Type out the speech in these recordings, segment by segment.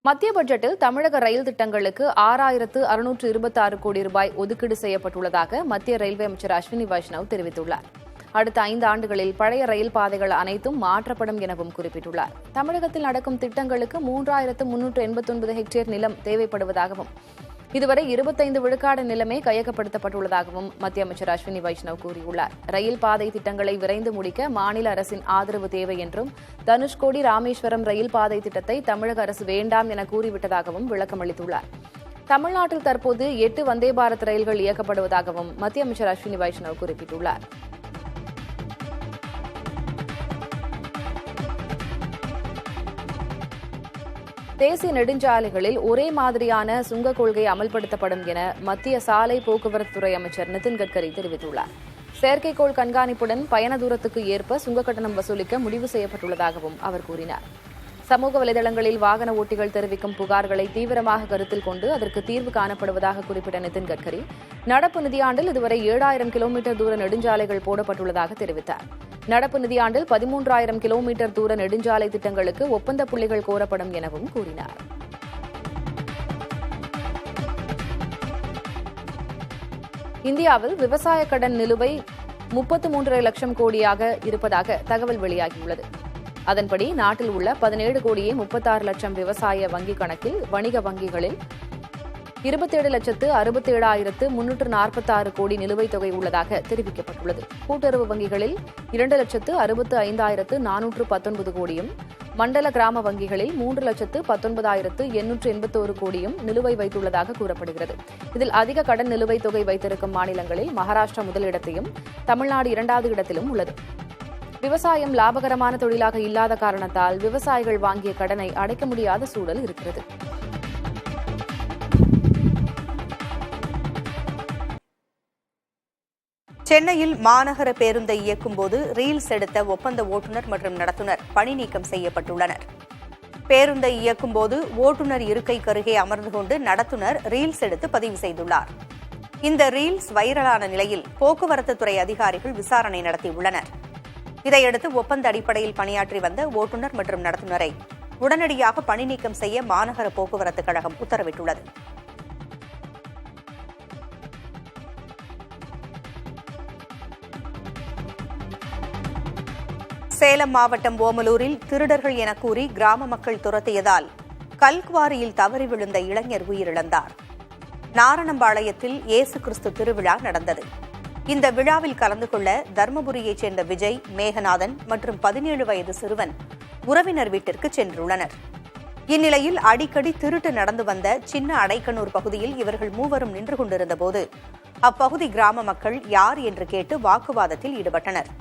மத்திய பட்ஜெட்டில் தமிழக ரயில் திட்டங்களுக்கு 6,626 கோடி ரூபாய் ஒதுக்கீடு செய்யப்பட்டுள்ளதாக மத்திய ரயில்வே அமைச்சர் அஸ்வினி வைஷ்ணவ் தெரிவித்துள்ளார். அடுத்த 5 ஆண்டுகளில் பழைய ரயில் பாதைகள் அனைத்தும் மாற்றப்படும் எனவும் குறிப்பிட்டுள்ளார். தமிழகத்தில் நடக்கும் திட்டங்களுக்கு 3,389 ஹெக்டேர் நிலம் தேவைப்படுவதாகவும் இதுவரை 25 விழுக்காடு நிலமே கையகப்படுத்தப்பட்டுள்ளதாகவும் மத்திய அமைச்சர் அஸ்வினி வைஷ்ணவ் கூறியுள்ளார். ரயில் பாதை திட்டங்களை விரைந்து முடிக்க மாநில அரசின் ஆதரவு தேவை என்றும் தனுஷ்கோடி ராமேஸ்வரம் ரயில் பாதை திட்டத்தை தமிழக அரசு வேண்டாம் என கூறிவிட்டதாகவும் விளக்கமளித்துள்ளார். தமிழ்நாட்டில் தற்போது 8 வந்தே பாரத் ரயில்கள் இயக்கப்படுவதாகவும் மத்திய அமைச்சர் அஸ்வினி வைஷ்ணவ் குறிப்பிட்டுள்ளார். தேசிய நெடுஞ்சாலைகளில் ஒரே மாதிரியான சுங்கக் கொள்கை அமல்படுத்தப்படும் என மத்திய சாலை போக்குவரத்துத்துறை அமைச்சர் நிதின் கட்கரி தெரிவித்துள்ளார். செயற்கைக்கோள் கண்காணிப்புடன் பயண தூரத்துக்கு ஏற்ப சுங்க கட்டணம் வசூலிக்க முடிவு செய்யப்பட்டுள்ளதாகவும் அவர் கூறினார். சமூக வலைதளங்களில் வாகன ஓட்டிகள் தெரிவிக்கும் புகார்களை தீவிரமாக கருத்தில் கொண்டு அதற்கு தீர்வு காணப்படுவதாக குறிப்பிட்ட நிதின் கட்கரி, நடப்பு நிதியாண்டில் இதுவரை 7,000 கிலோமீட்டர் தூர நெடுஞ்சாலைகள் போடப்பட்டுள்ளதாக தெரிவித்தார். நடப்பு நிதியாண்டில் 13,000 கிலோமீட்டர் தூர நெடுஞ்சாலை திட்டங்களுக்கு ஒப்பந்த புள்ளிகள் கோரப்படும் எனவும் கூறினார். இந்தியாவில் விவசாய கடன் நிலுவை 33 லட்சம் கோடியாக இருப்பதாக தகவல் வெளியாகியுள்ளது. அதன்படி நாட்டில் உள்ள 17,36 லட்சம் விவசாய வங்கிக் கணக்கில் வணிக வங்கிகளில் 27,67,346 கோடி நிலுவைத் தொகை உள்ளதாக தெரிவிக்கப்பட்டுள்ளது. கூட்டுறவு வங்கிகளில் 2,65,419 கோடியும், மண்டல கிராம வங்கிகளில் 3,19,881 கோடியும் நிலுவை வைத்துள்ளதாக கூறப்படுகிறது. இதில் அதிக கடன் நிலுவைத் தொகை வைத்திருக்கும் மாநிலங்களில் மகாராஷ்டிரா முதலிடத்தையும் தமிழ்நாடு 2வது இடத்திலும் உள்ளது. விவசாயம் லாபகரமான தொழிலாக இல்லாத காரணத்தால் விவசாயிகள் வாங்கிய கடனை அடைக்க முடியாத சூழல் இருக்கிறது. சென்னையில் மாநகர பேருந்தை இயக்கும்போது ரீல்ஸ் எடுத்த ஒப்பந்த ஓட்டுநர் மற்றும் நடத்துனர் பணி நீக்கம் செய்யப்பட்டுள்ளனர். பேருந்தை இயக்கும்போது ஓட்டுநர் இருக்கை கருகே அமர்ந்து கொண்டு நடத்துனர் ரீல்ஸ் எடுத்து பதிவு செய்துள்ளார். இந்த ரீல்ஸ் வைரலான நிலையில் போக்குவரத்து துறை அதிகாரிகள் விசாரணை நடத்தியுள்ளனர். இதையடுத்து ஒப்பந்த அடிப்படையில் பணியாற்றி வந்த ஓட்டுநர் மற்றும் நடத்துனரை உடனடியாக பணி நீக்கம் செய்ய மாநகர போக்குவரத்து கழகம் உத்தரவிட்டுள்ளது. சேலம் மாவட்டம் ஓமலூரில் திருடர்கள் என கூறி கிராம மக்கள் துரத்தியதால் கல்குவாரியில் தவறி விழுந்த இளைஞர் உயிரிழந்தார். நாரணம்பாளையத்தில் இயேசு கிறிஸ்து திருவிழா நடந்தது. இந்த விழாவில் கலந்து கொள்ள தர்மபுரியைச் சேர்ந்த விஜய், மேகநாதன் மற்றும் 17 வயது சிறுவன் உறவினர் வீட்டிற்கு சென்றுள்ளனர். இந்நிலையில் அடிக்கடி திருட்டு நடந்து வந்த சின்ன அடைக்கனூர் பகுதியில் இவர்கள் மூவரும் நின்று கொண்டிருந்தபோது அப்பகுதி கிராம மக்கள் யார் என்று கேட்டு வாக்குவாதத்தில் ஈடுபட்டனர்.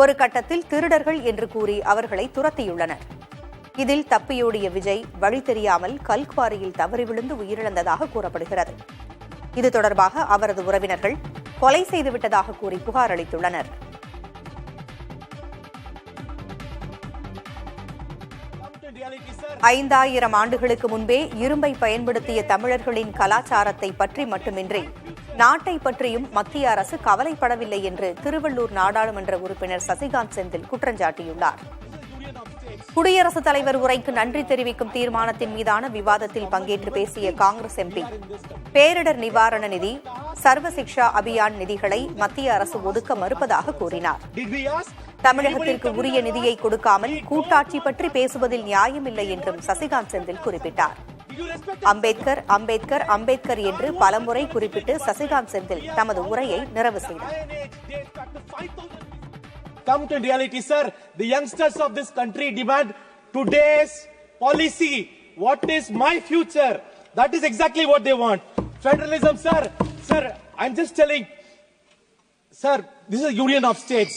ஒரு கட்டத்தில் திருடர்கள் என்று கூறி அவர்களை துரத்தியுள்ளனர். இதில் தப்பியோடிய விஜய் வழி தெரியாமல் கல்குவாரியில் தவறி விழுந்து உயிரிழந்ததாக கூறப்படுகிறது. இது தொடர்பாக அவரது உறவினர்கள் கொலை செய்துவிட்டதாக கூறி புகார் அளித்துள்ளனர். ஐந்தாயிரம் ஆண்டுகளுக்கு முன்பே இரும்பை பயன்படுத்திய தமிழர்களின் கலாச்சாரத்தை பற்றி மட்டுமின்றி நாட்டை பற்றியும் மத்திய அரசு கவலைப்படவில்லை என்று திருவள்ளூர் நாடாளுமன்ற உறுப்பினர் சசிகாந்த் செந்தில் குற்றஞ்சாட்டியுள்ளார். குடியரசுத் தலைவர் உரைக்கு நன்றி தெரிவிக்கும் தீர்மானத்தின் மீதான விவாதத்தில் பங்கேற்று பேசிய காங்கிரஸ் எம்பி, பேரிடர் நிவாரண நிதி, சர்வ சிக்ஷா அபியான் நிதிகளை மத்திய அரசு ஒதுக்க மறுப்பதாக கூறினார். தமிழகத்திற்கு உரிய நிதியை கொடுக்காமல் கூட்டாட்சி பற்றி பேசுவதில் நியாயமில்லை என்றும் சசிகாந்த் செந்தில் குறிப்பிட்டார். அம்பேத்கர் அம்பேத்கர் அம்பேத்கர் என்று பலமுறை குறிப்பிட்டு சசிகாந்த் செந்தில் தமது உரையை நிறைவு செய்தார். Come to reality, sir. The youngsters of this country demand today's policy. What is my future? That is exactly what they want. Federalism, sir. Sir, I'm just telling. Sir, this is a union of states.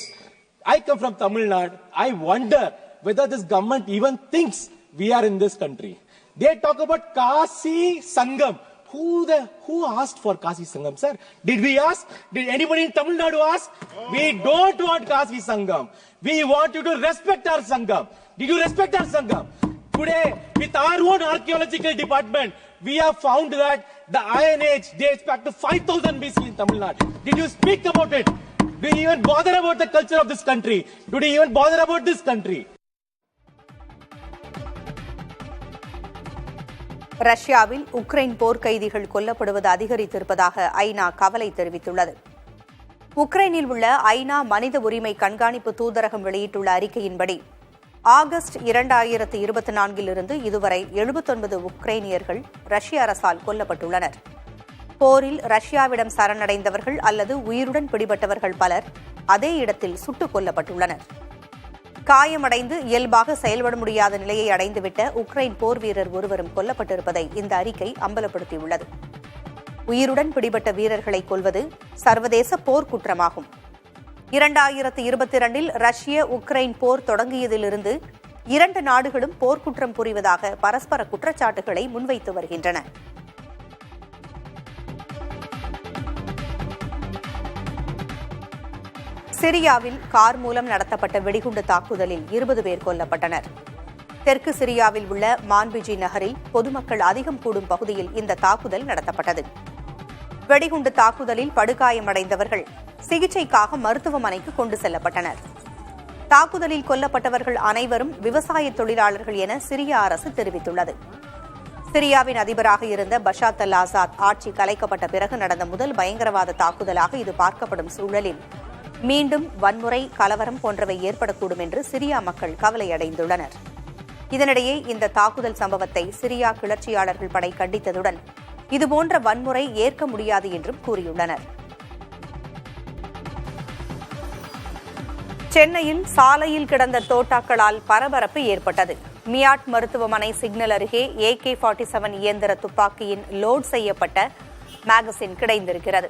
I come from Tamil Nadu. I wonder whether this government even thinks we are in this country. They talk about Kasi Sangam. Who asked for Kasi Sangam, sir? Did we ask? Did anybody in Tamil Nadu ask? We don't want Kasi Sangam. We want you to respect our Sangam. Did you respect our Sangam? Today, with our own archaeological department, we have found that the Iron Age dates back to 5,000 BC in Tamil Nadu. Did you speak about it? Do you even bother about the culture of this country? Do you even bother about this country? ரஷ்யாவில் Ukraine போர்க்கைதிகள் கொல்லப்படுவது அதிகரித்திருப்பதாக ஐநா கவலை தெரிவித்துள்ளது. உக்ரைனில் உள்ள ஐநா மனித உரிமை கண்காணிப்பு தூதரகம் வெளியிட்டுள்ள அறிக்கையின்படி ஆகஸ்ட் 2024 இதுவரை 79 உக்ரைனியர்கள் ரஷ்ய அரசால் கொல்லப்பட்டுள்ளனர். போரில் ரஷ்யாவிடம் சரணடைந்தவர்கள் அல்லது உயிருடன் பிடிபட்டவர்கள் பலர் அதே இடத்தில் சுட்டுக் கொல்லப்பட்டுள்ளனர். காயமடைந்து இயல்பாக செயல்பட முடியாத நிலையை அடைந்துவிட்ட உக்ரைன் போர் வீரர் ஒருவரும் கொல்லப்பட்டிருப்பதை இந்த அறிக்கை அம்பலப்படுத்தியுள்ளது. உயிருடன் பிடிபட்ட வீரர்களை கொல்வது சர்வதேச போர்க்குற்றமாகும். 2022 ரஷ்ய உக்ரைன் போர் தொடங்கியதிலிருந்து இரண்டு நாடுகளும் போர்க்குற்றம் புரிவதாக பரஸ்பர குற்றச்சாட்டுகளை முன்வைத்து வருகின்றன. சிரியாவில் கார் மூலம் நடத்தப்பட்ட வெடிகுண்டு தாக்குதலில் 20 பேர் கொல்லப்பட்டனர். தெற்கு சிரியாவில் உள்ள மான்பிஜி நகரில் பொதுமக்கள் அதிகம் கூடும் பகுதியில் இந்த தாக்குதல் நடத்தப்பட்டது. வெடிகுண்டு தாக்குதலில் படுகாயமடைந்தவர்கள் சிகிச்சைக்காக மருத்துவமனைக்கு கொண்டு செல்லப்பட்டனர். தாக்குதலில் கொல்லப்பட்டவர்கள் அனைவரும் விவசாய தொழிலாளர்கள் என சிரிய அரசு தெரிவித்துள்ளது. சிரியாவின் அதிபராக இருந்த பஷார் அல் ஆசாத் ஆட்சி கலைக்கப்பட்ட பிறகு நடந்த முதல் பயங்கரவாத தாக்குதலாக இது பார்க்கப்படும் சூழலில் மீண்டும் வன்முறை, கலவரம் போன்றவை ஏற்படக்கூடும் என்று சிரியா மக்கள் கவலையடைந்துள்ளனர். இதனிடையே இந்த தாக்குதல் சம்பவத்தை சிரியா கிளர்ச்சியாளர்கள் படை கண்டித்ததுடன் இதுபோன்ற வன்முறை ஏற்க முடியாது என்றும் கூறியுள்ளனர். சென்னையில் சாலையில் கிடந்த தோட்டாக்களால் பரபரப்பு ஏற்பட்டது. மியாட் மருத்துவமனை சிக்னல் அருகே AK-47 இயந்திர துப்பாக்கியின் லோட் செய்யப்பட்ட மேகசின் கிடைத்திருக்கிறது.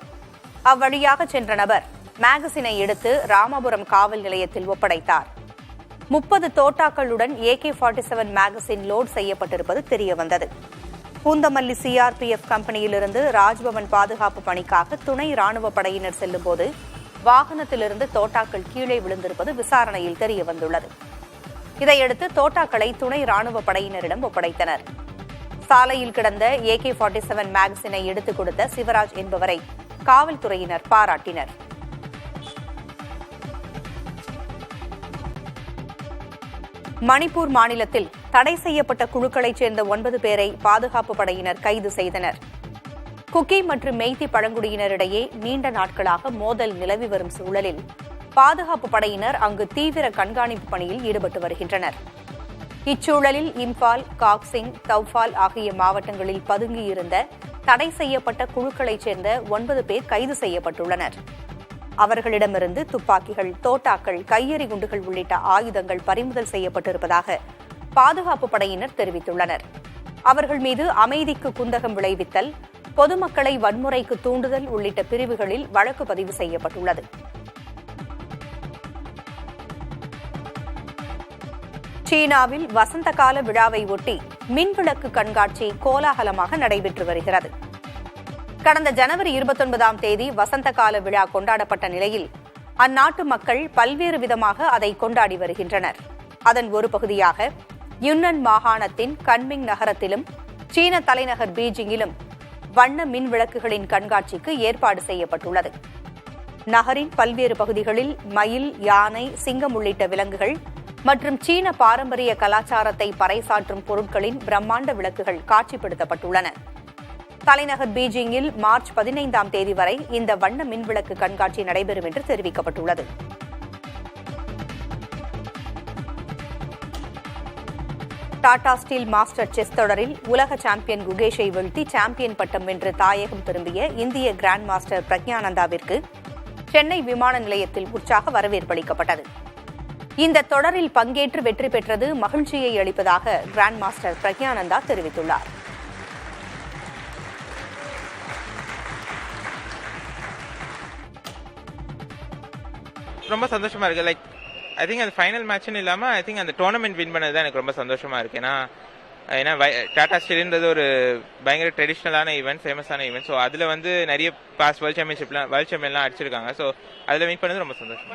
அவ்வழியாக சென்ற நபர் மேகசினை எடுத்து ராமபுரம் காவல் நிலையத்தில் ஒப்படைத்தார். 30 தோட்டாக்களுடன் AK-47 மேகசின் லோட் செய்யப்பட்டிருப்பது தெரியவந்தது. பூந்தமல்லி CRPF கம்பெனியிலிருந்து ராஜ்பவன் பாதுகாப்பு பணிக்காக துணை ராணுவ படையினர் செல்லும்போது வாகனத்திலிருந்து தோட்டாக்கள் கீழே விழுந்திருப்பது விசாரணையில் தெரியவந்துள்ளது. இதையடுத்து தோட்டாக்களை துணை ராணுவ படையினரிடம் ஒப்படைத்தனர். சாலையில் கிடந்த AK-47 மேகசினை எடுத்துக் கொடுத்த சிவராஜ் என்பவரை காவல்துறையினர் பாராட்டினர். மணிப்பூர் மாநிலத்தில் தடை செய்யப்பட்ட குழுக்களைச் சேர்ந்த 9 பேரை பாதுகாப்பு படையினர் கைது செய்தனர். குக்கி மற்றும் மெய்தி பழங்குடியினரிடையே நீண்ட நாட்களாக மோதல் நிலவி வரும் சூழலில் பாதுகாப்பு படையினர் அங்கு தீவிர கண்காணிப்பு பணியில் ஈடுபட்டு வருகின்றனர். இச்சூழலில் இம்பால், காக்சிங், தௌபால் ஆகிய மாவட்டங்களில் பதுங்கியிருந்த தடை செய்யப்பட்ட குழுக்களைச் சேர்ந்த 9 பேர் கைது செய்யப்பட்டுள்ளனர். அவர்களிடமிருந்து துப்பாக்கிகள், தோட்டாக்கள், கையெறி குண்டுகள் உள்ளிட்ட ஆயுதங்கள் பறிமுதல் செய்யப்பட்டிருப்பதாக பாதுகாப்பு படையினர் தெரிவித்துள்ளனர். அவர்கள் மீது அமைதிக்கு குந்தகம் விளைவித்தல், பொதுமக்களை வன்முறைக்கு தூண்டுதல் உள்ளிட்ட பிரிவுகளில் வழக்கு பதிவு செய்யப்பட்டுள்ளது. சீனாவில் வசந்த கால விழாவை ஒட்டி மின்விளக்கு கண்காட்சி கோலாகலமாக நடைபெற்று வருகிறது. கடந்த ஜனவரி 29ஆம் தேதி வசந்த கால விழா கொண்டாடப்பட்ட நிலையில் அந்நாட்டு மக்கள் பல்வேறு விதமாக அதை கொண்டாடி வருகின்றனர். அதன் ஒரு பகுதியாக யுன்னன் மாகாணத்தின் கன்மிங் நகரத்திலும் சீன தலைநகர் பீஜிங்கிலும் வண்ண மின் விளக்குகளின் கண்காட்சிக்கு ஏற்பாடு செய்யப்பட்டுள்ளது. நகரின் பல்வேறு பகுதிகளில் மயில், யானை, சிங்கம் உள்ளிட்ட விலங்குகள் மற்றும் சீன பாரம்பரிய கலாச்சாரத்தை பறைசாற்றும் பொருட்களின் பிரம்மாண்ட விளக்குகள் காட்சிப்படுத்தப்பட்டுள்ளன. தலைநகர் பீஜிங்கில் மார்ச் 15ஆம் தேதி வரை இந்த வண்ண மின்விளக்கு கண்காட்சி நடைபெறும் என்று தெரிவிக்கப்பட்டுள்ளது. டாடா ஸ்டீல் மாஸ்டர் செஸ் தொடரில் உலக சாம்பியன் குகேஷை வீழ்த்தி சாம்பியன் பட்டம் வென்று தாயகம் திரும்பிய இந்திய கிராண்ட் மாஸ்டர் பிரக்ஞானந்தாவிற்கு சென்னை விமான நிலையத்தில் உற்சாக வரவேற்பு அளிக்கப்பட்டது. இந்த தொடரில் பங்கேற்று வெற்றி பெற்றது மகிழ்ச்சியை அளிப்பதாக கிராண்ட் மாஸ்டர் பிரக்ஞானந்தா தெரிவித்துள்ளார். ரொம்ப சந்தோஷமா இருக்கு. லைக் ஐ திங்க் அது ஃபைனல் மேட்ச்னு இல்லாம ஐ திங்க் அந்த டோர்னமெண்ட் வின் பண்ணது தான் எனக்கு ரொம்ப சந்தோஷமா இருக்கு. ஏன்னா டாடா ஸ்டீல்ன்றது ஒரு பயங்கர ட்ரெடிஷ்னலான ஈவெண்ட், ஃபேமஸான ஈவெண்ட். ஸோ அதில் வந்து நிறைய பாஸ் வேர்ல்ட் சாம்பியன்லாம் அடிச்சிருக்காங்க. ஸோ அதில் வின் பண்ணது ரொம்ப சந்தோஷம்.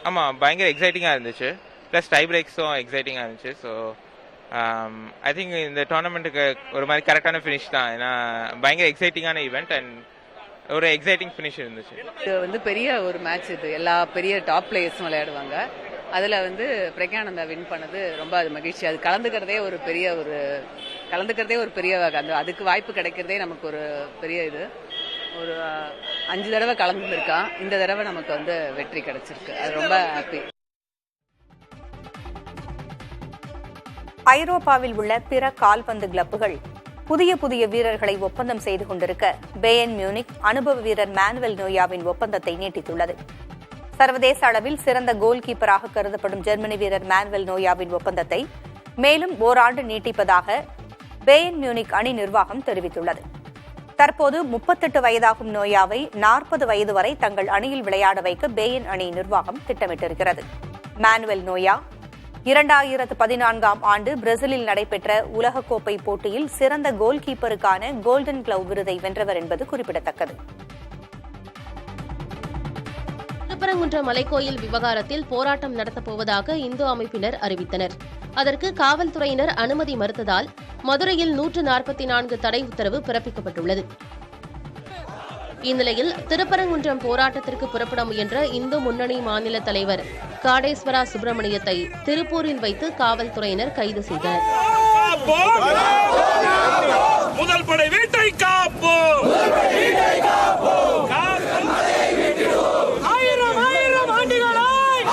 ஆமாம், பயங்கர எக்ஸைட்டிங்காக இருந்துச்சு. ப்ளஸ் டை பிரேக்ஸும் எக்ஸைட்டிங்காக இருந்துச்சு. ஸோ ஐ திங்க் இந்த டோர்னமெண்ட்டுக்கு ஒரு மாதிரி கரெக்டான ஃபினிஷ் தான். ஏன்னா பயங்கர எக்ஸைட்டிங்கான ஈவெண்ட் அண்ட் ஒரு எக்ஸைட்டிங் ஃபினிஷ் இருந்துச்சு. இது வந்து பெரிய ஒரு மேட்ச். இது எல்லா பெரிய டாப் பிளேயர்ஸும் விளையாடுவாங்க. அதில் பிரக்யானந்தா வின் பண்ணது ரொம்ப அது மகிழ்ச்சி. அது கலந்துக்கிறதே ஒரு பெரிய அதுக்கு வாய்ப்பு கிடைக்கிறதே நமக்கு ஒரு பெரிய இது. ஒரு 5 தடவை கலந்துருக்கான், இந்த தடவை நமக்கு வெற்றி கிடைச்சிருக்கு. அது ரொம்ப ஹாப்பி. ஐரோப்பாவில் உள்ள பிற கால்பந்து கிளப்புகள் புதிய வீரர்களை ஒப்பந்தம் செய்து கொண்டிருக்க பேயர்ன் மியூனிக் அனுபவ வீரர் மானுவல் நோயாவின் ஒப்பந்தத்தை நீட்டித்துள்ளது. சர்வதேச அளவில் சிறந்த கோல் கீப்பராக கருதப்படும் ஜெர்மனி வீரர் மானுவல் நோயாவின் ஒப்பந்தத்தை மேலும் ஓராண்டு நீட்டிப்பதாக பேயர்ன் மியூனிக் அணி நிர்வாகம் தெரிவித்துள்ளது. தற்போது 38 வயதாகும் நோயாவை 40 வயது வரை தங்கள் அணியில் விளையாட வைக்க பேயர்ன் அணி நிர்வாகம் திட்டமிட்டிருக்கிறது. மானுவல் நோயா 2014ஆம் ஆண்டு பிரேசிலில் நடைபெற்ற உலகக்கோப்பை போட்டியில் சிறந்த கோல் கீப்பருக்கான கோல்டன் கிளவ் விருதை வென்றவர் என்பது குறிப்பிடத்தக்கது. திருப்பரங்குன்றம் மலைக்கோயில் விவகாரத்தில் போராட்டம் நடத்தப்போவதாக இந்து அமைப்பினர் அறிவித்தனர். அதற்கு காவல்துறையினர் அனுமதி மறுத்ததால் மதுரையில் 144 தடை உத்தரவு பிறப்பிக்கப்பட்டுள்ளது. இந்நிலையில் திருப்பரங்குன்றம் போராட்டத்திற்கு புறப்பட முயன்ற இந்து முன்னணி மாநில தலைவர் காடேஸ்வரா சுப்பிரமணியத்தை திருப்பூரில் வைத்து காவல்துறையினர் கைது செய்தனர். முதல் படை வீட்டை காப்போம், ஆயிரம் ஆண்டுகளாய்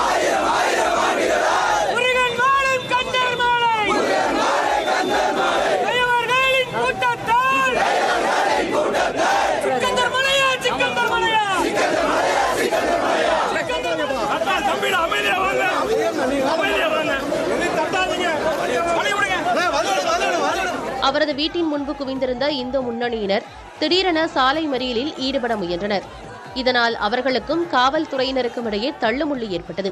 முருகன் மாலை கந்தர் மாலை தேவர்களின் கூட்டத்தால் சிக்கந்தர் மலையா தம்பிடா அமைதியா வாங்க. அவரது வீட்டின் முன்பு குவிந்திருந்த இந்து முன்னணியினர் திடீரென சாலை மறியலில் ஈடுபட முயன்றனர். இதனால் அவர்களுக்கும் காவல்துறையினருக்கும் இடையே தள்ளுமுள்ளு ஏற்பட்டது.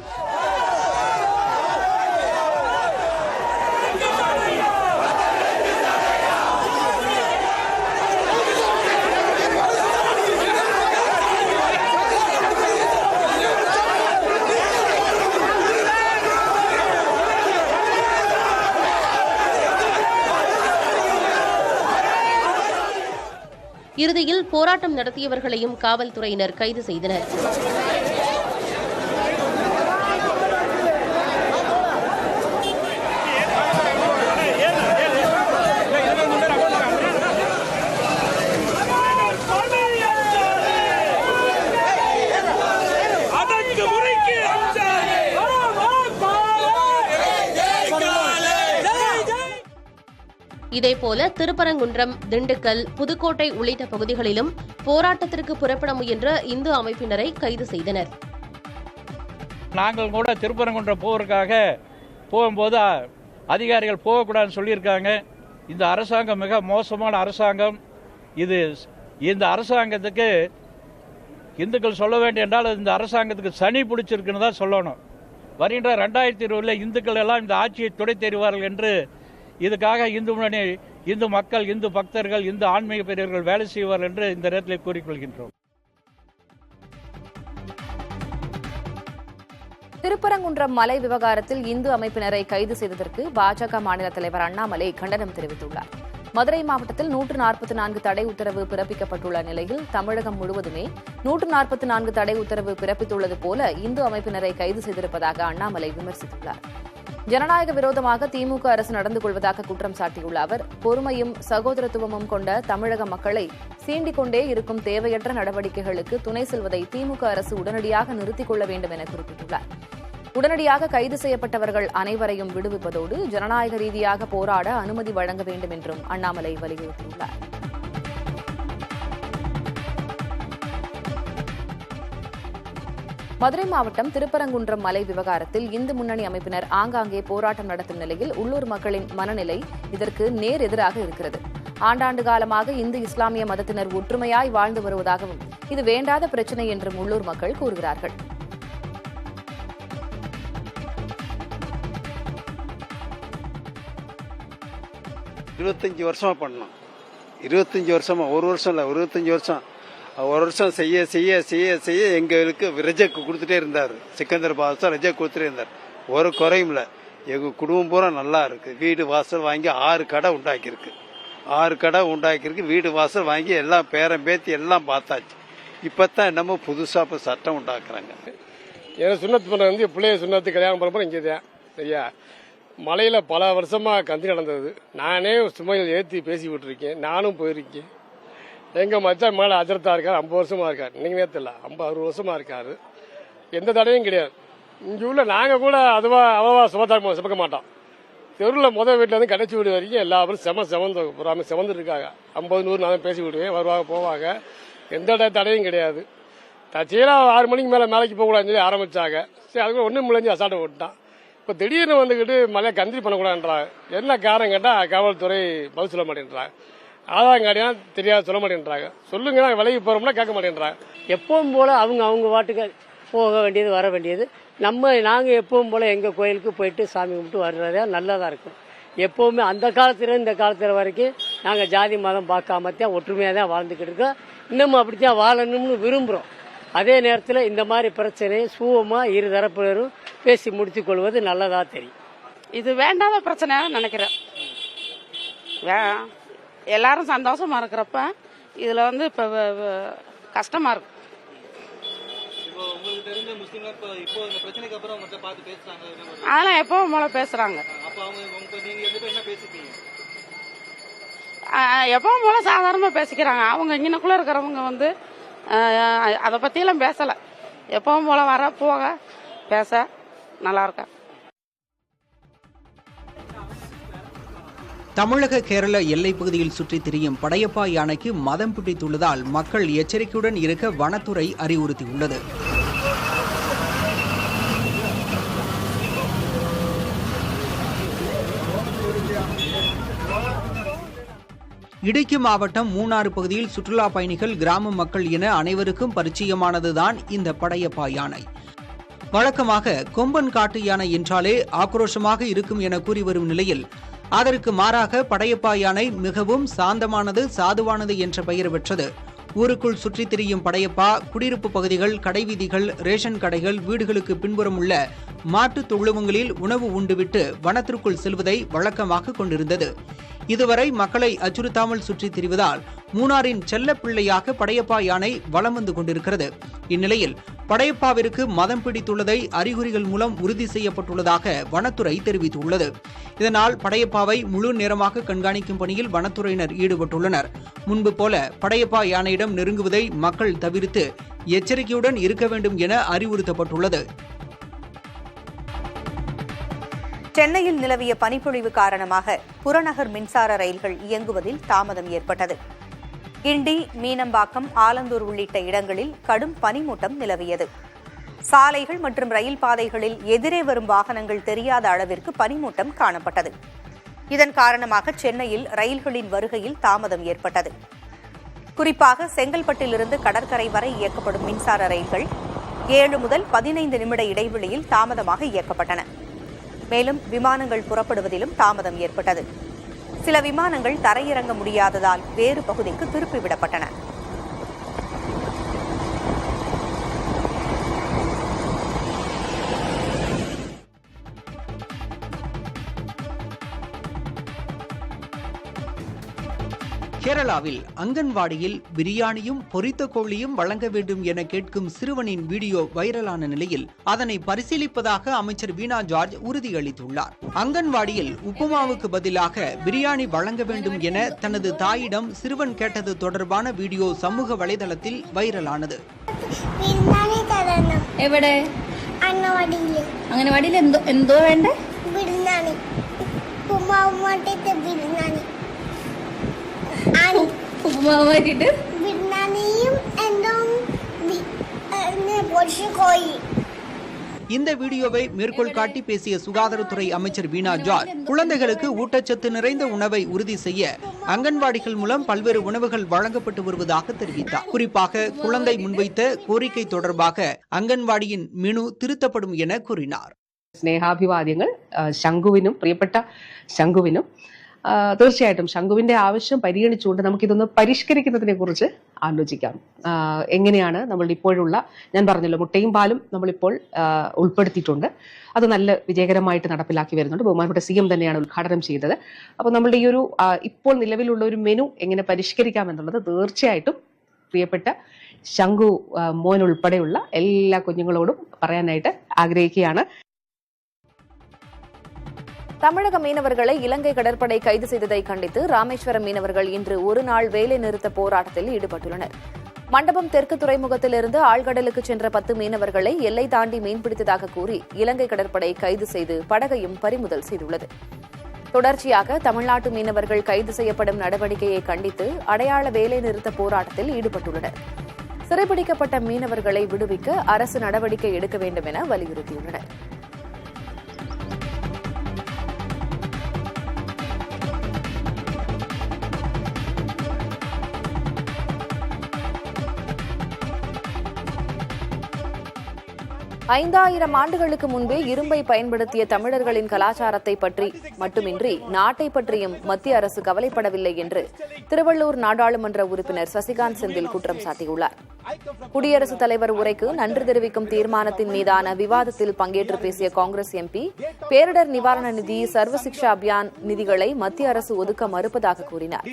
இறுதியில் போராட்டம் நடத்தியவர்களையும் காவல்துறையினர் கைது செய்தனர். இதேபோல திருப்பரங்குன்றம், திண்டுக்கல், புதுக்கோட்டை உள்ளிட்ட பகுதிகளிலும் போராட்டத்திற்கு புறப்பட முயன்ற இந்து அமைப்பினரை கைது செய்தனர். நாங்கள் கூட திருப்பரங்குன்றம் போவதற்காக போகும்போது அதிகாரிகள் போகக்கூடாதுன்னு சொல்லியிருக்காங்க. இந்த அரசாங்கம் மிக மோசமான அரசாங்கம். இந்த அரசாங்கத்துக்கு இந்துக்கள் சொல்ல வேண்டிய என்றால் இந்த அரசாங்கத்துக்கு சனி பிடிச்சிருக்குன்னு தான் சொல்லணும். வருகின்ற 2020 இந்துக்கள் எல்லாம் இந்த ஆட்சியை துடை தெரிவார்கள் என்று இதுக்காக இந்து முன்னணி, இந்து மக்கள், இந்து பக்தர்கள், இந்து ஆன்மீக பெரியவர்கள் வேலை செய்வார்கள் என்று இந்த நேரத்தில் கூறிக்கொள்கின்றோம். திருப்பரங்குன்றம் மலை விவகாரத்தில் இந்து அமைப்பினரை கைது செய்ததற்கு பாஜக மாநில தலைவர் அண்ணாமலை கண்டனம் தெரிவித்துள்ளார். மதுரை மாவட்டத்தில் 144 தடை உத்தரவு பிறப்பிக்கப்பட்டுள்ள நிலையில் தமிழகம் முழுவதுமே 144 தடை உத்தரவு பிறப்பித்துள்ளது போல இந்து அமைப்பினரை கைது செய்திருப்பதாக அண்ணாமலை விமர்சித்துள்ளார். ஜனநாயக விரோதமாக திமுக அரசு நடந்து கொள்வதாக குற்றம் சாட்டியுள்ள அவர், பொறுமையும் சகோதரத்துவமும் கொண்ட தமிழக மக்களை சீண்டிக் கொண்டே இருக்கும் தேவையற்ற நடவடிக்கைகளுக்கு துணை செல்வதை திமுக அரசு உடனடியாக நிறுத்திக் கொள்ள வேண்டும் என குறிப்பிட்டுள்ளார். உடனடியாக கைது செய்யப்பட்டவர்கள் அனைவரையும் விடுவிப்பதோடு ஜனநாயக ரீதியாக போராட அனுமதி வழங்க வேண்டும் என்றும் அண்ணாமலை வலியுறுத்தியுள்ளார். மதுரை மாவட்டம் திருப்பரங்குன்றம் மலை விவகாரத்தில் இந்து முன்னணி அமைப்பினர் ஆங்காங்கே போராட்டம் நடத்தும் நிலையில் உள்ளூர் மக்களின் மனநிலை இதற்கு நேர் எதிராக இருக்கிறது. ஆண்டாண்டு காலமாக இந்து இஸ்லாமிய மதத்தினர் ஒற்றுமையாய் வாழ்ந்து வருவதாகவும் இது வேண்டாத பிரச்சினை என்றும் உள்ளூர் மக்கள் கூறுகிறார்கள். வருஷமா பண்ணோம். 25 வருஷமா, ஒரு வருஷம் இல்ல, 25 வருஷம். ஒரு வருஷம் செய்ய செய்ய செய்ய செய்ய எங்களுக்கு ரிஜெக்ட் கொடுத்துட்டே இருந்தார். சிக்கந்தர் பாதுஷா ரிஜெக்ட் கொடுத்துட்டே இருந்தார். ஒரு குறையும் இல்லை. எங்க குடும்பம் பூரா நல்லா இருக்கு. வீடு வாசல் வாங்கி 6 கடை உண்டாக்கியிருக்கு. 6 கடை உண்டாக்கியிருக்கு. வீடு வாசல் வாங்கி எல்லாம் பேரம் பேத்தி எல்லாம் பார்த்தாச்சு. இப்பதான் என்னமோ புதுசா சட்டம் உண்டாக்குறாங்க. ஏன்னா சுண்ணத்து பண்ணுறது வந்து பிள்ளைய சுண்ணத்து கல்யாணம் பண்ணுறப்போ இங்கே தான் சரியா. மலையில் பல வருஷமாக கந்தி நடந்தது. நானே சுமையில் ஏற்றி பேசி விட்டுருக்கேன். நானும் போயிருக்கேன். எங்கள் மச்சான் மேலே அஜரத்தா இருக்கார். 50 வருஷமாக இருக்கார். நீங்கள் நேரத்தில் 50-60 வருஷமாக இருக்கார். எந்த தடையும் கிடையாது. இங்கே உள்ள நாங்கள் கூட அவ்வளவா சுமக்க மாட்டோம். தெருவில் முதல் வீட்டில் இருந்து கடைச்சி வீடு வரைக்கும் எல்லாரும் செவந்து இருக்காங்க. 50-100 நான் பேசி விடுவேன். வருவாங்க போவாங்க. எந்த தடையும் கிடையாது. தச்சையெல்லாம் 6 மணிக்கு மேலேக்கு போகக்கூடாதுன்னு சொல்லி ஆரம்பித்தாங்க. சரி அதுக்கு ஒன்றும் முடிஞ்சு அசால்ட்டை விட்டான். இப்போ திடீர்னு வந்துக்கிட்டு மலையை கந்திரி பண்ணக்கூடாதுன்றாங்க. என்ன காரணம் கேட்டால் காவல்துறை பதில் சொல்ல மாட்டேன்றாங்க. ஆதாரம் காட்டினா தெரியாது சொல்ல மாட்டேன்றாங்க. சொல்லுங்க நாங்கள் விலைக்கு போகிறோம்னா கேட்க மாட்டேன்றாங்க. எப்பவும் போல் அவங்க வாட்டுக்கு போக வேண்டியது வர வேண்டியது. நாங்கள் எப்பவும் போல் எங்கள் கோயிலுக்கு போயிட்டு சாமி கும்பிட்டு வர்றதே நல்லதாக இருக்கும். எப்போவுமே அந்த காலத்தில் இந்த காலத்தில் வரைக்கும் நாங்கள் ஜாதி மதம் பார்க்காமத்தான் ஒற்றுமையாக தான் வாழ்ந்துக்கிட்டு இருக்கோம். இன்னமும் அப்படித்தான் வாழணும்னு விரும்புகிறோம். அதே நேரத்தில் இந்த மாதிரி பிரச்சனையை சுகமாக இரு தரப்பினரும் பேசி முடித்துக் கொள்வது நல்லதாக தெரியும். இது வேண்டாத பிரச்சனையாக நினைக்கிறேன். எல்லாரும் சந்தோஷமா இருக்கிறப்ப இதில் வந்து இப்போ கஷ்டமாக இருக்கும். அதெல்லாம் எப்பவும் போல பேசுறாங்க. எப்பவும் போல சாதாரணமா பேசிக்கிறாங்க. அவங்க இங்கனக்குள்ள இருக்கிறவங்க வந்து அதை பத்தியெல்லாம் பேசல. எப்பவும் போல வர போக பேச நல்லா இருக்கா. தமிழக கேரள எல்லைப் பகுதியில் சுற்றித் திரியும் படையப்பா யானைக்கு மதம் பிடித்துள்ளதால் மக்கள் எச்சரிக்கையுடன் இருக்க வனத்துறை அறிவுறுத்தியுள்ளது. இடுக்கி மாவட்டம் மூணாறு பகுதியில் சுற்றுலா பயணிகள், கிராம மக்கள் என அனைவருக்கும் பரிச்சயமானதுதான் இந்த படையப்பா யானை. வழக்கமாக கொம்பன் காட்டு யானை என்றாலே ஆக்ரோஷமாக இருக்கும் என கூறி வரும் நிலையில் அதற்கு மாறாக படையப்பா யானை மிகவும் சாந்தமானது, சாதுவானது என்ற பெயர் பெற்றது. ஊருக்குள் சுற்றித் திரியும் படையப்பா குடியிருப்பு பகுதிகள், கடைவீதிகள், ரேஷன் கடைகள், வீடுகளுக்கு பின்புறம் உள்ள மாட்டுத் தொழுவங்களில் உணவு உண்டுவிட்டு வனத்திற்குள் செல்வதை வழக்கமாக கொண்டிருந்தது. இதுவரை மக்களை அச்சுறுத்தாமல் சுற்றித் திரிவதால் மூணாரின் செல்ல பிள்ளையாக படையப்பா யானை வலம் வந்து கொண்டிருக்கிறது. இந்நிலையில் படையப்பாவிற்கு மதம் பிடித்துள்ளதை அறிகுறிகள் மூலம் உறுதி செய்யப்பட்டுள்ளதாக வனத்துறை தெரிவித்துள்ளது. இதனால் படையப்பாவை முழு நேரமாக கண்காணிக்கும் பணியில் வனத்துறையினர் ஈடுபட்டுள்ளனர். முன்பு போல படையப்பா யானையிடம் நெருங்குவதை மக்கள் தவிர்த்து எச்சரிக்கையுடன் இருக்க வேண்டும் என அறிவுறுத்தப்பட்டுள்ளது. சென்னையில் நிலவிய பனிப்பொழிவு காரணமாக புறநகர் மின்சார ரயில்கள் இயங்குவதில் தாமதம் ஏற்பட்டது. கிண்டி, மீனம்பாக்கம், ஆலந்தூர் உள்ளிட்ட இடங்களில் கடும் பனிமூட்டம் நிலவியது. சாலைகள் மற்றும் ரயில் பாதைகளில் எதிரே வரும் வாகனங்கள் தெரியாத அளவிற்கு பனிமூட்டம் காணப்பட்டது. இதன் காரணமாக சென்னையில் ரயில்களின் வருகையில் தாமதம் ஏற்பட்டது. குறிப்பாக செங்கல்பட்டிலிருந்து கடற்கரை வரை இயக்கப்படும் மின்சார ரயில்கள் 7 முதல் 15 நிமிட இடைவெளியில் தாமதமாக இயக்கப்பட்டன. மேலும் விமானங்கள் புறப்படுவதிலும் தாமதம் ஏற்பட்டது. சில விமானங்கள் தரையிறங்க முடியாததால் வேறு பகுதிக்கு திருப்பிவிடப்பட்டன. கேரளாவில் அங்கன்வாடியில் பிரியாணியும் பொரித்த கோழியும் வழங்க வேண்டும் என கேட்கும் சிறுவனின் வீடியோ வைரலான நிலையில் அதனை பரிசீலிப்பதாக அமைச்சர் வீணா ஜார்ஜ் உறுதியளித்துள்ளார். அங்கன்வாடியில் உப்புமாவுக்கு பதிலாக பிரியாணி வழங்க வேண்டும் என தனது தாயிடம் சிறுவன் கேட்டது தொடர்பான வீடியோ சமூக வலைதளத்தில் வைரலானது. இந்த வீடியோவை மேற்கோள் காட்டி பேசிய சுகாதாரத்துறை அமைச்சர் வீணா ஜார்ஜ், குழந்தைகளுக்கு ஊட்டச்சத்து நிறைந்த உணவை உறுதி செய்ய அங்கன்வாடிகள் மூலம் பல்வேறு உணவுகள் வழங்கப்பட்டு வருவதாக தெரிவித்தார். குறிப்பாக குழந்தை முன்வைத்த கோரிக்கை தொடர்பாக அங்கன்வாடியின் மெனு திருத்தப்படும் என கூறினார். സ്നേഹാഭിവാദ്യങ്ങൾ ശംഖുവിനും പ്രിയപ്പെട്ട ശംഖുവിനും തീർച്ചയായിട്ടും ശംഖുവിന്റെ ആവശ്യം പരിഗണിച്ചുകൊണ്ട് നമുക്കിതൊന്ന് പരിഷ്കരിക്കുന്നതിനെ കുറിച്ച് ആലോചിക്കാം. എങ്ങനെയാണ് നമ്മൾ ഇപ്പോഴുള്ള, ഞാൻ പറഞ്ഞല്ലോ, മുട്ടയും പാലും നമ്മളിപ്പോൾ ഉൾപ്പെടുത്തിയിട്ടുണ്ട്. അത് നല്ല വിജയകരമായിട്ട് നടപ്പിലാക്കി വരുന്നുണ്ട്. ബഹുമാനപ്പെട്ട CM തന്നെയാണ് ഉദ്ഘാടനം ചെയ്തത്. അപ്പോൾ നമ്മളുടെ ഈ ഒരു ഇപ്പോൾ നിലവിലുള്ള ഒരു മെനു എങ്ങനെ പരിഷ്കരിക്കാം എന്നുള്ളത് തീർച്ചയായിട്ടും പ്രിയപ്പെട്ട ശംഖു മോൻ ഉൾപ്പെടെയുള്ള എല്ലാ കുഞ്ഞുങ്ങളോടും പറയാനായിട്ട് ആഗ്രഹിക്കുകയാണ്. தமிழக மீனவர்களை இலங்கை கடற்படை கைது செய்ததை கண்டித்து ராமேஸ்வரம் மீனவர்கள் இன்று ஒருநாள் வேலை நிறுத்த போராட்டத்தில் ஈடுபட்டுள்ளனர். மண்டபம் தெற்கு துறைமுகத்திலிருந்து ஆழ்கடலுக்கு சென்ற 10 மீனவர்களை எல்லை தாண்டி மீன்பிடித்ததாக கூறி இலங்கை கடற்படை கைது செய்து படகையும் பறிமுதல் செய்துள்ளது. தொடர்ச்சியாக தமிழ்நாட்டு மீனவர்கள் கைது செய்யப்படும் நடவடிக்கையை கண்டித்து அடையாள வேலை நிறுத்த போராட்டத்தில் ஈடுபட்டுள்ளனர். சிறைபிடிக்கப்பட்ட மீனவர்களை விடுவிக்க அரசு நடவடிக்கை எடுக்க வேண்டும் என வலியுறுத்தியுள்ளனர். ஐந்தாயிரம் ஆண்டுகளுக்கு முன்பே இரும்பை பயன்படுத்திய தமிழர்களின் கலாச்சாரத்தை பற்றி மட்டுமின்றி நாட்டை பற்றியும் மத்திய அரசு கவலைப்படவில்லை என்று திருவள்ளூர் நாடாளுமன்ற உறுப்பினர் சசிகாந்த் செந்தில் குற்றம் சாட்டியுள்ளார். குடியரசுத் தலைவர் உரைக்கு நன்றி தெரிவிக்கும் தீர்மானத்தின் மீதான விவாதத்தில் பங்கேற்று பேசிய காங்கிரஸ் எம்பி பேரிடர் நிவாரண நிதி, சர்வ சிக்ஷா அபியான் நிதிகளை மத்திய அரசு ஒதுக்க மறுப்பதாக கூறினார்.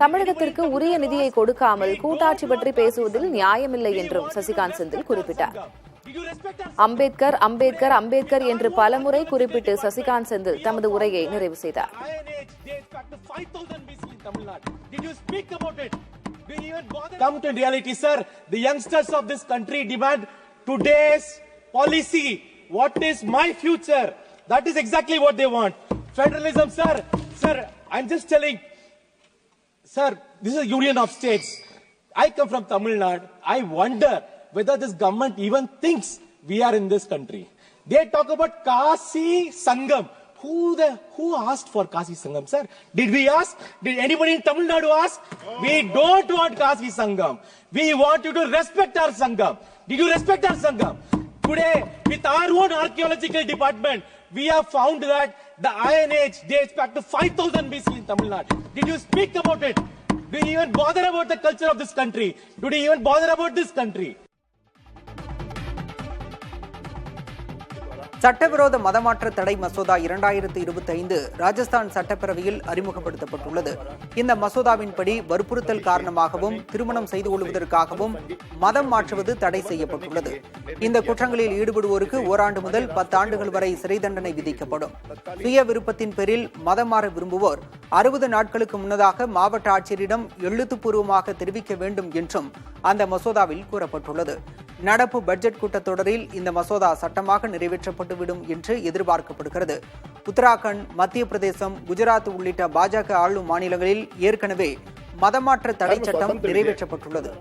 தமிழகத்திற்கு உரிய நிதியை கொடுக்காமல் கூட்டாட்சி பற்றி பேசுவதில் நியாயமில்லை என்றும் சசிகாந்த் செந்தில் குறிப்பிட்டார். அம்பேத்கர் அம்பேத்கர் அம்பேத்கர் என்று பலமுறை குறிப்பிட்டு சசிகாந்த் செந்தில் தமது உரையை நிறைவு செய்தார். Come to reality, sir. The youngsters of this country demand today's policy. What is my future? That is exactly what they want. Federalism, sir. Sir, I'm just telling. Sir, this is a union of states. I come from Tamil Nadu. I wonder whether this government even thinks we are in this country. They talk about Kasi Sangam. Who asked for Kasi Sangam, sir? Did we ask? Did anybody in Tamil Nadu ask? We don't want Kasi Sangam. We want you to respect our Sangam. Did you respect our Sangam? Today, with our own archaeological department, we have found that the Iron Age dates back to 5000 BC in Tamil Nadu. Did you speak about it? Do you even bother about the culture of this country? Do you even bother about this country? சட்டவிரோத மதமாற்ற தடை மசோதா 2025 ராஜஸ்தான் சட்டப்பேரவையில் அறிமுகப்படுத்தப்பட்டுள்ளது. இந்த மசோதாவின்படி வற்புறுத்தல் காரணமாகவும் திருமணம் செய்து கொள்வதற்காகவும் மதம் மாற்றுவது தடை செய்யப்பட்டுள்ளது. இந்த குற்றங்களில் ஈடுபடுவோருக்கு ஓராண்டு முதல் 10 ஆண்டுகள் வரை சிறை தண்டனை விதிக்கப்படும். சுய விருப்பத்தின் பேரில் மதம் மாற விரும்புவோர் 60 நாட்களுக்கு முன்னதாக மாவட்ட ஆட்சியரிடம் எழுத்துப்பூர்வமாக தெரிவிக்க வேண்டும் என்றும் அந்த மசோதாவில் கூறப்பட்டுள்ளது. நடப்பு பட்ஜெட் கூட்டத்தொடரில் இந்த மசோதா சட்டமாக நிறைவேற்றப்பட்டுவிடும் என்று எதிர்பார்க்கப்படுகிறது. உத்தராகண்ட், மத்திய பிரதேசம், குஜராத் உள்ளிட்ட பாஜக ஆளும் மாநிலங்களில் ஏற்கனவே மதமாற்ற தடை சட்டம் நிறைவேற்றப்பட்டுள்ளது.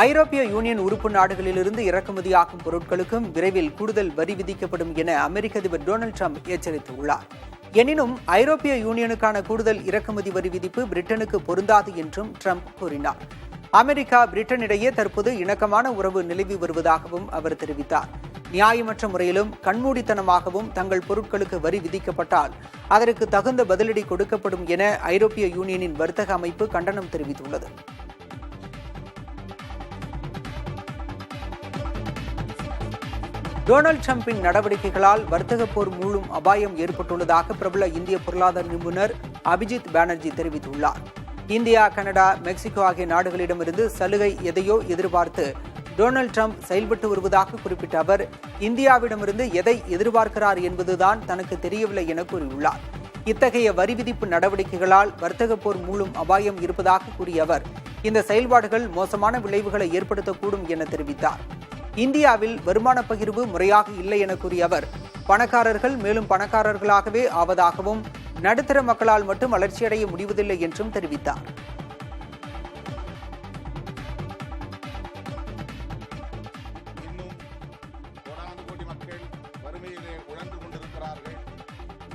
ஐரோப்பிய யூனியன் உறுப்பு நாடுகளிலிருந்து இறக்குமதியாகும் பொருட்களுக்கும் விரைவில் கூடுதல் வரி விதிக்கப்படும் என அமெரிக்க அதிபர் டொனால்டு ட்ரம்ப் எச்சரித்துள்ளார். எனினும் ஐரோப்பிய யூனியனுக்கான கூடுதல் இறக்குமதி வரி விதிப்பு பிரிட்டனுக்கு பொருந்தாது என்றும் ட்ரம்ப் கூறினார். அமெரிக்கா, பிரிட்டன் இடையே தற்போது இணக்கமான உறவு நிலவி வருவதாகவும் அவர் தெரிவித்தார். நியாயமற்ற முறையிலும் கண்மூடித்தனமாகவும் தங்கள் பொருட்களுக்கு வரி விதிக்கப்பட்டால் அதற்கு தகுந்த பதிலடி கொடுக்கப்படும் என ஐரோப்பிய யூனியனின் வர்த்தக அமைப்பு கண்டனம் தெரிவித்துள்ளது. டொனால்டு டிரம்பின் நடவடிக்கைகளால் வர்த்தக போர் மூழும் அபாயம் ஏற்பட்டுள்ளதாக பிரபல இந்திய பொருளாதார நிபுணர் அபிஜித் பானர்ஜி தெரிவித்துள்ளார். இந்தியா, கனடா, மெக்சிகோ ஆகிய நாடுகளிடமிருந்து சலுகை எதையோ எதிர்பார்த்து டொனால்டு ட்ரம்ப் செயல்பட்டு வருவதாக குறிப்பிட்ட அவர், இந்தியாவிடமிருந்து எதை எதிர்பார்க்கிறார் என்பதுதான் தனக்கு தெரியவில்லை என கூறியுள்ளார். இத்தகைய வரி விதிப்பு நடவடிக்கைகளால் வர்த்தக போர் மூழும் அபாயம் இருப்பதாக கூறிய அவர், இந்த செயல்பாடுகள் மோசமான விளைவுகளை ஏற்படுத்தக்கூடும் என தெரிவித்தார். இந்தியாவில் வருமான பகிர்வு முறையாக இல்லை என கூறிய அவர், பணக்காரர்கள் மேலும் பணக்காரர்களாகவே ஆவதாகவும் நடுத்தர மக்களால் மட்டும் வளர்ச்சியடைய முடிவதில்லை என்றும் தெரிவித்தார்.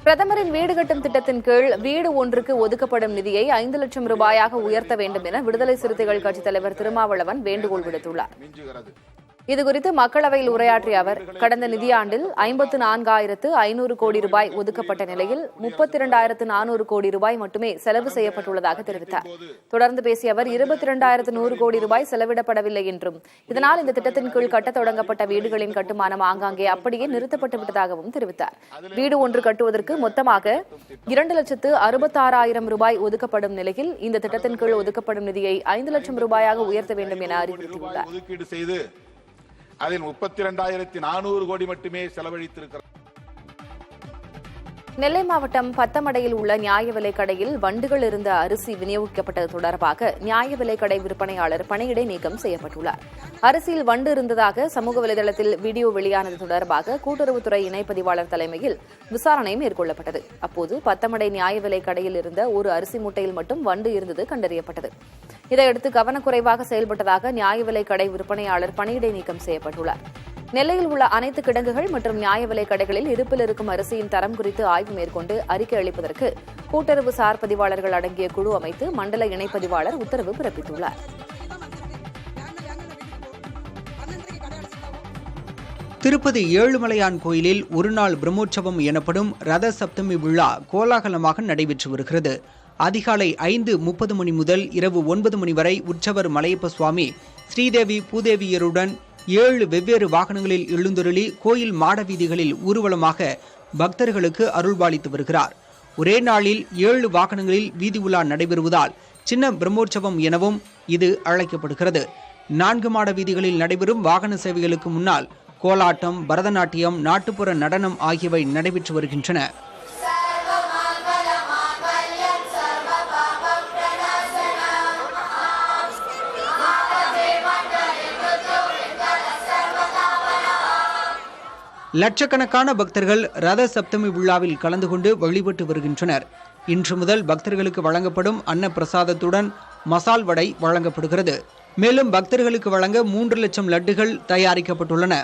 பிரதமரின் வீடு கட்டும் திட்டத்தின் கீழ் வீடு ஒன்றுக்கு ஒதுக்கப்படும் நிதியை 5 லட்சம் ரூபாயாக உயர்த்த வேண்டும் என விடுதலை சிறுத்தைகள் கட்சித் தலைவர் திருமாவளவன் வேண்டுகோள் விடுத்துள்ளார். இதுகுறித்து மக்களவையில் உரையாற்றிய அவர், கடந்த நிதியாண்டில் 54,500 கோடி ரூபாய் ஒதுக்கப்பட்ட நிலையில் 32,400 கோடி ரூபாய் மட்டுமே செலவு செய்யப்பட்டுள்ளதாக தெரிவித்தார். தொடர்ந்து பேசிய அவர், 22,100 கோடி ரூபாய் செலவிடப்படவில்லை என்றும், இதனால் இந்த திட்டத்தின் கீழ் கட்டத் தொடங்கப்பட்ட வீடுகளின் கட்டுமானம் ஆங்காங்கே அப்படியே நிறுத்தப்பட்டு விட்டதாகவும் தெரிவித்தார். வீடு ஒன்று கட்டுவதற்கு மொத்தமாக 2,66,000 ரூபாய் ஒதுக்கப்படும் நிலையில் இந்த திட்டத்தின் கீழ் ஒதுக்கப்படும் நிதியை 5 லட்சம் ரூபாயாக உயர்த்த வேண்டும் என அறிவுறுத்தியுள்ளார். அதில் 32,400 கோடி மட்டுமே செலவழித்திருக்கிறார். நெல்லை மாவட்டம் பத்தமடையில் உள்ள நியாய விலைக் கடையில் வண்டுகள் இருந்த அரிசி விநியோகிக்கப்பட்டது தொடர்பாக நியாய விலைக் கடை விற்பனையாளர் பணியிடை நீக்கம் செய்யப்பட்டுள்ளார். அரிசியில் வண்டு இருந்ததாக சமூக வலைதளத்தில் வீடியோ வெளியானது தொடர்பாக கூட்டுறவுத்துறை இணைப்பதிவாளர் தலைமையில் விசாரணை மேற்கொள்ளப்பட்டது. அப்போது பத்தமடை நியாய விலைக் கடையில் இருந்த ஒரு அரிசி மூட்டையில் மட்டும் வண்டு இருந்தது கண்டறியப்பட்டது. இதையடுத்து கவனக்குறைவாக செயல்பட்டதாக நியாய விலைக் கடை விற்பனையாளர் பணியிடை நீக்கம் செய்யப்பட்டுள்ளார். நெல்லையில் உள்ள அனைத்து கிடங்குகள் மற்றும் நியாய விலைக் கடைகளில் இருப்பில் இருக்கும் அரிசியின் தரம் குறித்து ஆய்வு மேற்கொண்டு அறிக்கை அளிப்பதற்கு கூட்டுறவு சார் பதிவாளர்கள் அடங்கிய குழு அமைத்து மண்டல இணைப்பதிவாளர் உத்தரவு பிறப்பித்துள்ளார். திருப்பதி ஏழுமலையான் கோயிலில் ஒருநாள் பிரம்மோற்சவம் எனப்படும் ரத சப்தமி விழா கோலாகலமாக நடைபெற்று வருகிறது. அதிகாலை 5:30 மணி முதல் இரவு 9 மணி வரை உற்சவர் மலையப்ப சுவாமி ஸ்ரீதேவி பூதேவியருடன் 7 வெவ்வேறு வாகனங்களில் எழுந்தருளி கோயில் மாட வீதிகளில் ஊர்வலமாக பக்தர்களுக்கு அருள்பாலித்து வருகிறார். ஒரே நாளில் 7 வாகனங்களில் வீதி உலா நடைபெறுவதால் சின்ன பிரம்மோற்சவம் எனவும் இது அழைக்கப்படுகிறது. 4 மாட வீதிகளில் நடைபெறும் வாகன சேவைகளுக்கு முன்னால் கோலாட்டம், பரதநாட்டியம், நாட்டுப்புற நடனம் ஆகியவை நடைபெற்று வருகின்றன. லட்சக்கணக்கான பக்தர்கள் ரத சப்தமி விழாவில் கலந்து கொண்டு வழிபட்டு வருகின்றனர். இன்று முதல் பக்தர்களுக்கு வழங்கப்படும் அன்ன பிரசாதத்துடன் மசால் வடை வழங்கப்படுகிறது. மேலும் பக்தர்களுக்கு வழங்க 3 லட்சம் லட்டுகள் தயாரிக்கப்பட்டுள்ளன.